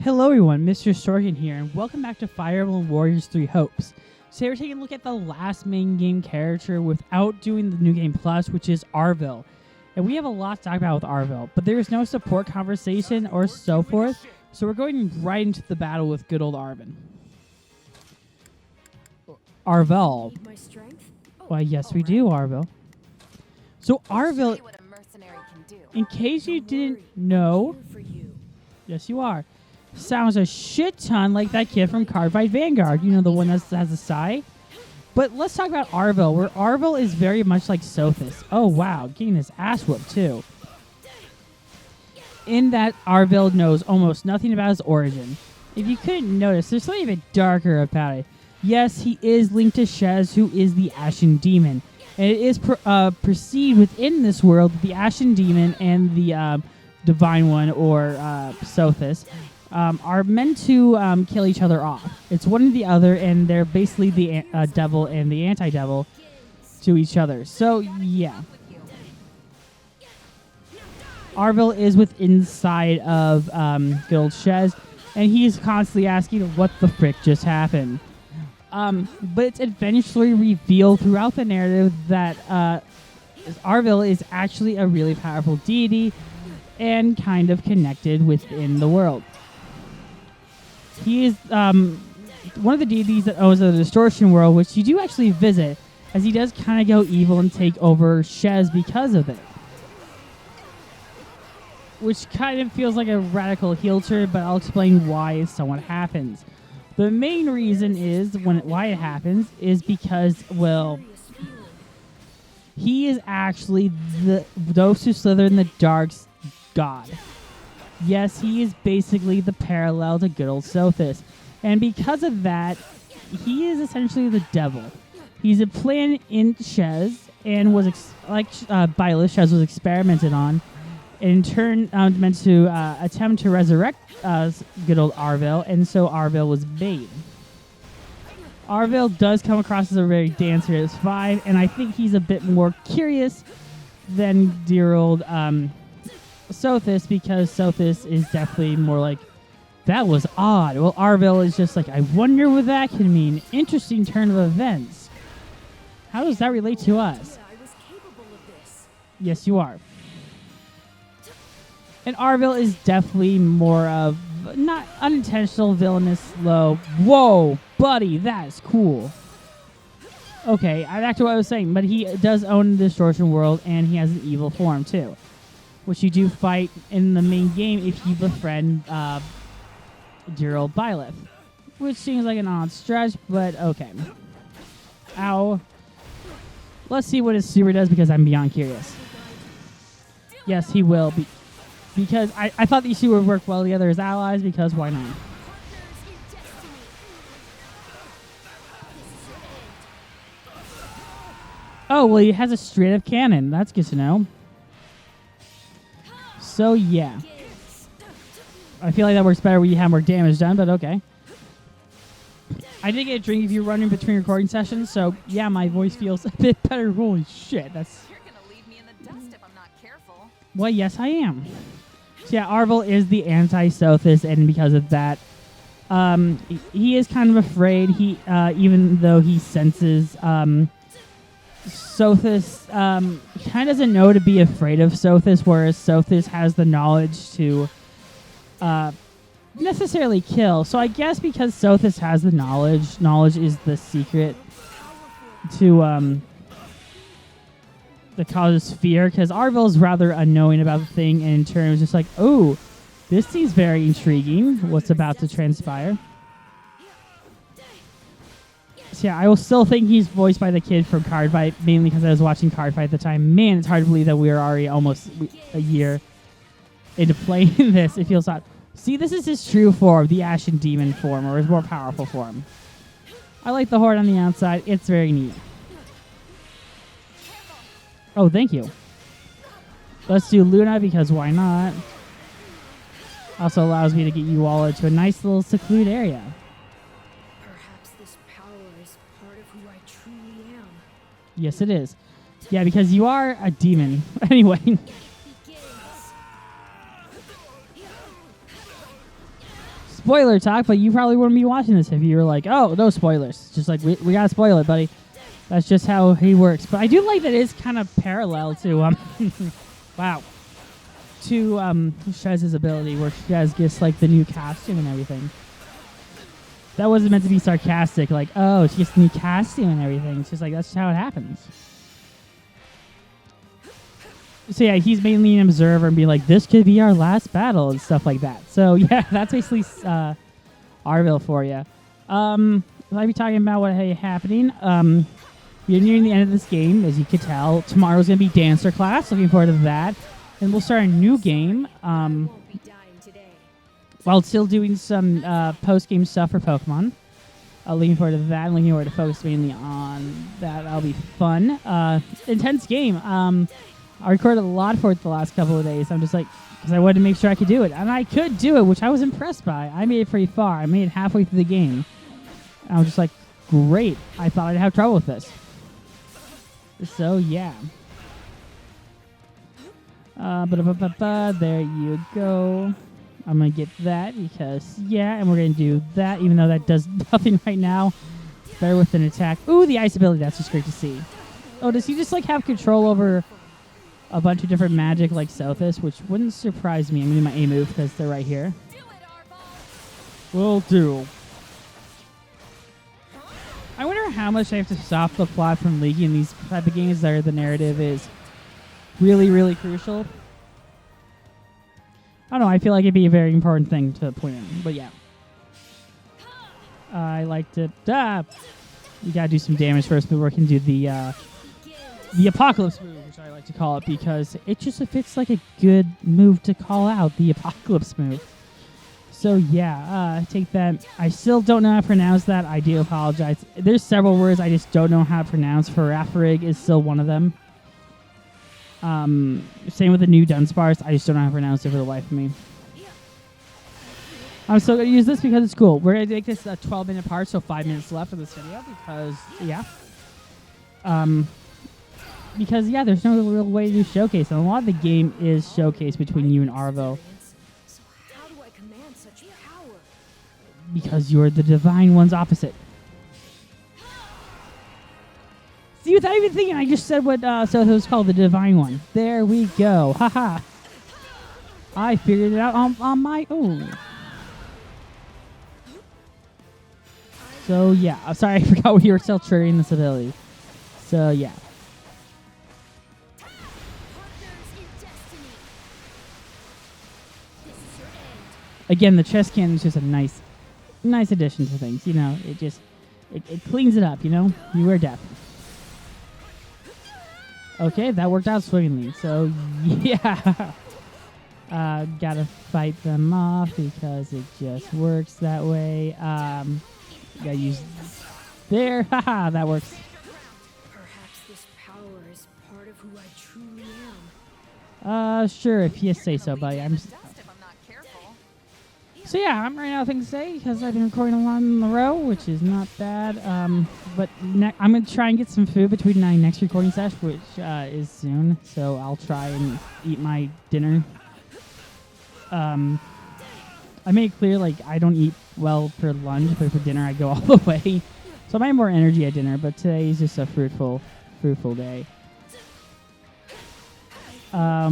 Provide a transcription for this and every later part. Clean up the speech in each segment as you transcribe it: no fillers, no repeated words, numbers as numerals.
Hello everyone, Mr. Sorkin here, and welcome back to Fire Emblem Warriors 3 Hopes. Today we're taking a look at the last main game character without doing the New Game Plus, which is Arval. And we have a lot to talk about with Arval, but there is no support conversation or so forth, so we're going right into the battle with good old Arval. Arval. Why, yes we do, Arval. So Arval, in case you didn't know, yes you are, sounds a shit ton like that kid from Cardfight Vanguard. You know, the one that has a sigh? But let's talk about Arval, where Arval is very much like Sothis. Oh, wow. Getting his ass whooped, too. In that, Arval knows almost nothing about his origin. If you couldn't notice, there's something a bit darker about it. Yes, he is linked to Shez, who is the Ashen Demon. And it is perceived within this world that the Ashen Demon and the Divine One, or Sothis, are meant to kill each other off. It's one or the other, and they're basically the devil and the anti-devil to each other. So, yeah. Arval is inside of good old Shez, and he's constantly asking what the frick just happened. But it's eventually revealed throughout the narrative that Arval is actually a really powerful deity and kind of connected within the world. He is one of the deities that owns the Distortion World, which you do actually visit, as he does kind of go evil and take over Shez because of it. Which kind of feels like a radical heel turn, but I'll explain why somewhat happens. The main reason is why it happens is because, well, he is actually those who slither in the dark's god. Yes, he is basically the parallel to good old Sothis. And because of that, he is essentially the devil. He's a plant in Shez, and was, Byleth, Shez was experimented on, and in turn meant to attempt to resurrect good old Arval, and so Arval was made. Arval does come across as a very dancer at 5, and I think he's a bit more curious than dear old Sothis, because Sothis is definitely more like, that was odd. Well, Arval is just like, I wonder what that can mean. Interesting turn of events. How does that relate to us? Yes, you are. And Arval is definitely more of, not unintentional, villainous, low. Whoa, buddy, that's cool. Okay, back to what I was saying, but he does own the Distortion World, and he has an evil form, too, which you do fight in the main game if you befriend dear old Byleth, which seems like an odd stretch, but okay. Ow. Let's see what his super does, because I'm beyond curious. Yes, he will, because I thought these two would work well together as allies, because why not? Oh, well, he has a straight-up cannon. That's good to know. So, yeah. I feel like that works better when you have more damage done, but okay. I did get a drink if you're running between recording sessions, so yeah, my voice feels a bit better. Holy shit, that's... You're gonna leave me in the dust if I'm not careful. Well, yes, I am. So yeah, Arval is the anti-Sothis, and because of that, he is kind of afraid. He, even though he senses, Sothis kind of doesn't know to be afraid of Sothis, whereas Sothis has the knowledge to necessarily kill. So I guess because Sothis has the knowledge is the secret to that causes fear, because Arval is rather unknowing about the thing, and in turn is just like, oh, this seems very intriguing, what's about to transpire. So yeah, I will still think he's voiced by the kid from Cardfight, mainly because I was watching Cardfight at the time. Man, it's hard to believe that we're already almost a year into playing this. It feels odd. See, this is his true form, the Ashen Demon form, or his more powerful form. I like the horde on the outside. It's very neat. Oh, thank you. Let's do Luna, because why not? Also allows me to get you all into a nice little secluded area. Perhaps this power is part of who I truly am. Yes, it is. Yeah, because you are a demon. Anyway. spoiler talk, but you probably wouldn't be watching this if you were like, oh, no spoilers. Just like, we gotta spoil it, buddy. That's just how he works. But I do like that it is kind of parallel to, wow, to Shez's ability, where Shez gets like the new costume and everything. That wasn't meant to be sarcastic, like, oh, she gets a new costume and everything. It's just like, that's just how it happens. So yeah, he's mainly an observer and be like, this could be our last battle and stuff like that. So yeah, that's basically Arval for you. I'll be talking about what happening. We're nearing the end of this game, as you can tell. Tomorrow's going to be Dancer class. Looking forward to that. And we'll start a new game while still doing some post-game stuff for Pokemon. Looking forward to that. Looking forward to focus mainly on that. That'll be fun. Intense game. I recorded a lot for it the last couple of days. I'm just like, because I wanted to make sure I could do it. And I could do it, which I was impressed by. I made it pretty far. I made it halfway through the game. And I was just like, great. I thought I'd have trouble with this. So, yeah. There you go. I'm going to get that because, yeah, and we're going to do that, even though that does nothing right now. Better with an attack. Ooh, the ice ability. That's just great to see. Oh, does he just, like, have control over a bunch of different magic like Sothis, which wouldn't surprise me. I'm going to do my A move because they're right here. Will do. I wonder how much I have to stop the plot from leaking in these type of games where the narrative is really, really crucial. I don't know. I feel like it'd be a very important thing to point out. But yeah. I like to... You gotta do some damage first before we can do the Apocalypse move, which I like to call it, because it just fits like a good move to call out, the Apocalypse move. So yeah, take that. I still don't know how to pronounce that. I do apologize. There's several words I just don't know how to pronounce. Farafrig is still one of them. Same with the new Dunsparce. I just don't know how to pronounce it for the life of me. I'm still going to use this because it's cool. We're going to make this a 12-minute part, so 5 minutes left of this video because, yeah. Because, yeah, there's no real way to do showcase. And a lot of the game is showcase between you and Arval. How do I command such power? Because you're the Divine One's opposite. See, without even thinking, I just said what so it was called, the Divine One. There we go. Haha. I figured it out on my own. So, yeah. I'm sorry, I forgot we were still triggering this ability. So, yeah. Again, the chest cannon is just a nice addition to things. You know, it cleans it up, you know? You wear death. Okay, that worked out swimmingly. So, yeah. Gotta fight them off because it just works that way. Gotta use there. Haha, that works. Perhaps this power is part of who I truly am. Sure, if you say so, buddy. So yeah, I'm running out of things to say because I've been recording a lot in a row, which is not bad. But I'm gonna try and get some food between my next recording session, which is soon. So I'll try and eat my dinner. I made it clear, like, I don't eat well for lunch, but for dinner I go all the way. So I might have more energy at dinner, but today is just a fruitful day. I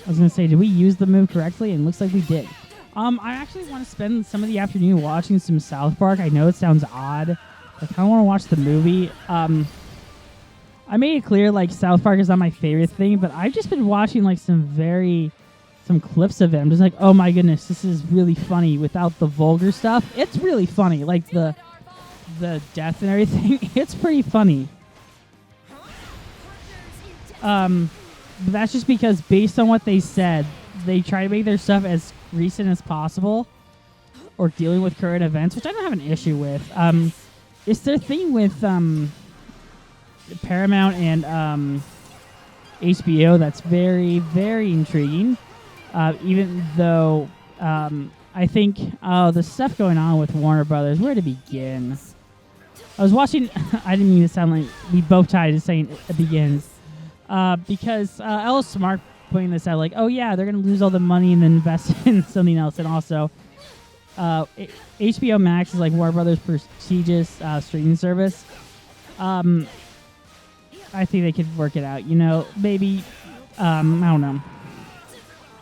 was going to say, did we use the move correctly? And it looks like we did. I actually want to spend some of the afternoon watching some South Park. I know it sounds odd. I kind of want to watch the movie. I made it clear, like, South Park is not my favorite thing, but I've just been watching, like, some clips of it. I'm just like, oh my goodness, this is really funny without the vulgar stuff. It's really funny, like the death and everything. It's pretty funny. But that's just because based on what they said, they try to make their stuff as recent as possible or dealing with current events, which I don't have an issue with. It's their thing with Paramount and HBO that's very, very intriguing. Even though I think the stuff going on with Warner Brothers, where to begin? I was watching, I didn't mean to sound like we both tied to saying it begins, because Ellis Smart pointing this out, like, oh yeah, they're going to lose all the money and then invest in something else. And also, HBO Max is like Warner Brothers' prestigious streaming service. I think they could work it out. You know, maybe I don't know.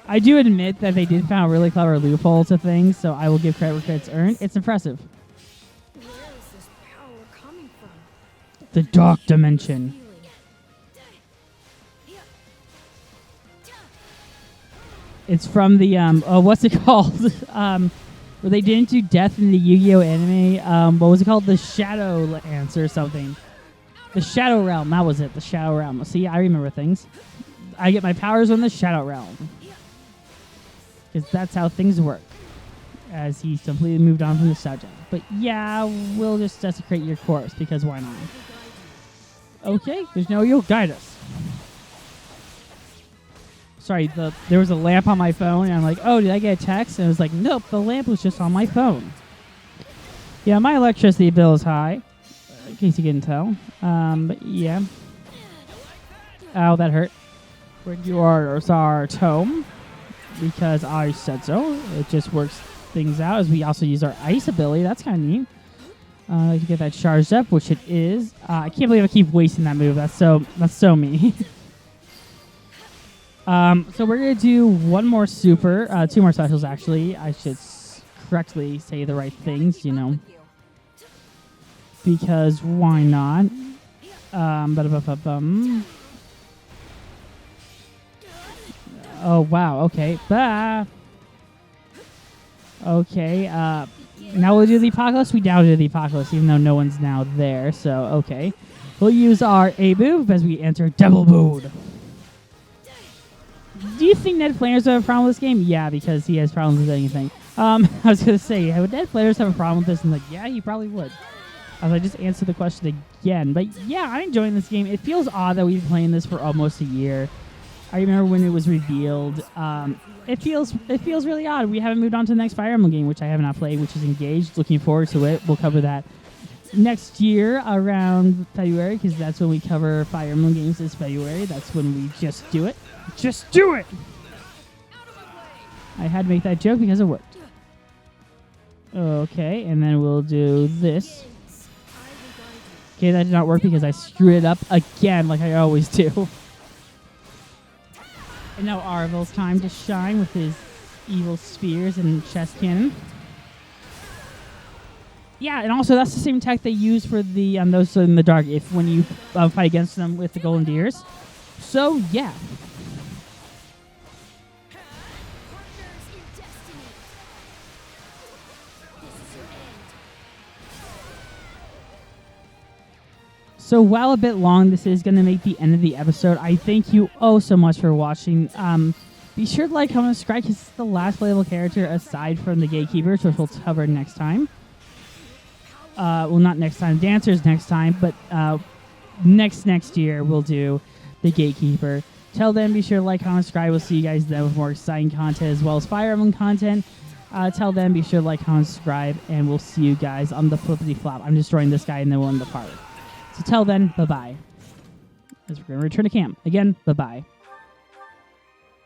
I do admit that they did find a really clever loophole to things, so I will give credit where credit's earned. It's impressive. Where is this power coming from? The dark dimension. Feeling. It's from the what's it called? Where they didn't do death in the Yu-Gi-Oh anime. What was it called? The Shadow Lance or something. The Shadow Realm. That was it. The Shadow Realm. See, I remember things. I get my powers from the Shadow Realm. Because that's how things work. As he's completely moved on from the subject. But yeah, we'll just desecrate your corpse, because why not? Okay, there's no you'll guide us. Sorry, there was a lamp on my phone, and I'm like, oh, did I get a text? And it was like, nope, the lamp was just on my phone. Yeah, my electricity bill is high, in case you couldn't tell. But yeah. Ow, that hurt. When you are our tome, because I said so. It just works things out, as we also use our ice ability. That's kind of neat. To get that charged up, which it is. I can't believe I keep wasting that move. That's so me. So we're going to do one more super, two more specials actually. I should correctly say the right things, you know. Because why not? Oh, wow, okay. Okay, now we'll do the Apocalypse. We now do the Apocalypse, even though no one's now there, so okay. We'll use our A move as we enter Devil Mode. Do you think Ned Flanders would have a problem with this game? Yeah, because he has problems with anything. I was going to say, would Ned Flanders have a problem with this? And like, yeah, he probably would. I just answered the question again. But yeah, I'm enjoying this game. It feels odd that we've been playing this for almost a year. I remember when it was revealed. It feels really odd. We haven't moved on to the next Fire Emblem game, which I have not played, which is Engaged. Looking forward to it. We'll cover that next year around February, because that's when we cover Fire Emblem games this February. That's when we just do it. Just do it! I had to make that joke because it worked. Okay, and then we'll do this. Okay, that did not work because I screwed it up again like I always do. And now Arval's time to shine with his evil spears and chest cannon. Yeah, and also that's the same tech they use for the those in the dark if when you fight against them with the golden deers. So yeah. So while a bit long, this is going to make the end of the episode. I thank you oh so much for watching. Be sure to like, comment, subscribe, because it's the last playable character aside from the Gatekeepers, which we'll cover next time. Well, not next time. Dancers next time, but next year we'll do the Gatekeeper. Till then, be sure to like, comment, subscribe. We'll see you guys then with more exciting content as well as Fire Emblem content. Till then, be sure to like, comment, subscribe, and we'll see you guys on the flippity flop. I'm destroying this guy and then we'll end the part. So till then, bye-bye. As we're going to return to camp. Again, bye-bye.